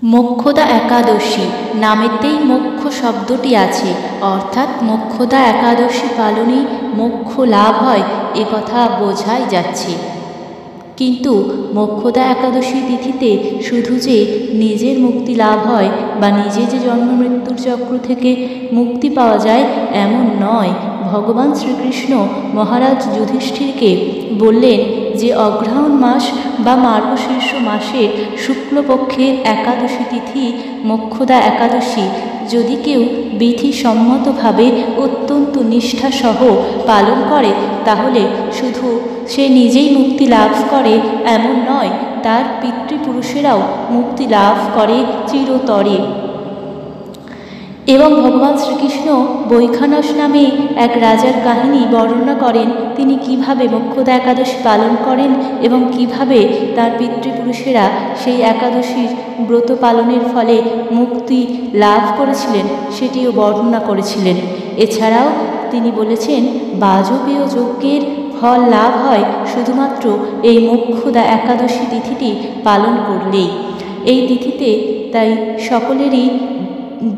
মোক্ষদা একাদশী নামেতেই মোক্ষ শব্দটি আছে, অর্থাৎ মোক্ষদা একাদশী পালনেই মোক্ষ লাভ হয় এ কথা বোঝাই যাচ্ছে। কিন্তু মোক্ষদা একাদশী তিথিতে শুধু যে নিজের মুক্তি লাভ হয় বা নিজে যে জন্ম মৃত্যুর চক্র থেকে মুক্তি পাওয়া যায় এমন নয়। ভগবান শ্রীকৃষ্ণ মহারাজ যুধিষ্ঠিরকে বললেন যে অগ্রহায়ণ মাস বা মার্গশীর্ষ মাসের শুক্লপক্ষের একাদশী তিথি মোক্ষদা একাদশী যদি কেউ বিধিসম্মতভাবে অত্যন্ত নিষ্ঠাসহ পালন করে তাহলে শুধু সে নিজেই মুক্তি লাভ করে এমন নয়, তার পিতৃপুরুষেরাও মুক্তি লাভ করে চিরতরে। এবং ভগবান শ্রীকৃষ্ণ বৈখানস নামে এক রাজার কাহিনী বর্ণনা করেন, তিনি কিভাবে মোক্ষদা একাদশী পালন করেন এবং কিভাবে তার পিতৃপুরুষেরা সেই একাদশীর ব্রত পালনের ফলে মুক্তি লাভ করেছিলেন সেটিও বর্ণনা করেছিলেন। এছাড়াও তিনি বলেছেন বাজপেয় যজ্ঞের ফল লাভ হয় শুধুমাত্র এই মোক্ষদা একাদশী তিথিটি পালন করলেই। এই তিথিতে তাই সকলেরই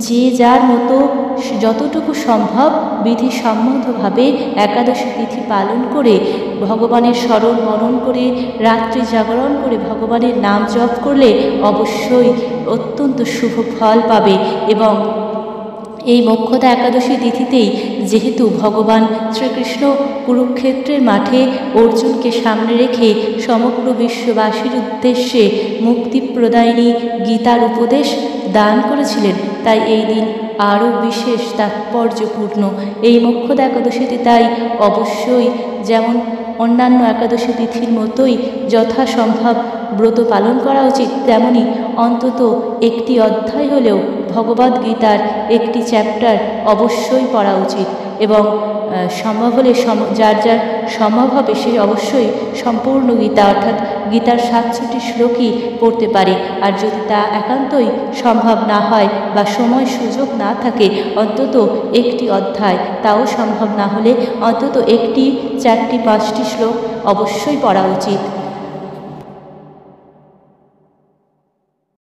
যে যার মতো যতটুকু সম্ভব বিধিসম্মতভাবে একাদশী তিথি পালন করে ভগবানের স্মরণ মনন করে রাত্রি জাগরণ করে ভগবানের নাম জপ করলে অবশ্যই অত্যন্ত শুভ ফল পাবে। এবং এই মোক্ষদা একাদশী তিথিতেই যেহেতু ভগবান শ্রীকৃষ্ণ কুরুক্ষেত্রের মাঠে অর্জুনকে সামনে রেখে সমগ্র বিশ্ববাসীর উদ্দেশ্যে মুক্তিপ্রদায়িনী গীতার উপদেশ দান করেছিলেন, তাই এই দিন আরও বিশেষ তাৎপর্যপূর্ণ। এই মোক্ষদা একাদশীতে তাই অবশ্যই যেমন অন্যান্য একাদশী তিথির মতোই যথাসম্ভব ব্রত পালন করা উচিত, তেমনি অন্তত একটি অধ্যায় হলেও ভগবদ্গীতার একটি চ্যাপ্টার অবশ্যই পড়া উচিত। এবং সম্ভব হলে যার যার সম্ভব হবে সে অবশ্যই সম্পূর্ণ গীতা অর্থাৎ গীতার 67 শ্লোকই পড়তে পারে। আর যদি তা একান্তই সম্ভব না হয় বা সময় সুযোগ না থাকে অন্তত একটি অধ্যায়, তাও সম্ভব না হলে অন্তত একটি 4টি 5টি শ্লোক অবশ্যই পড়া উচিত।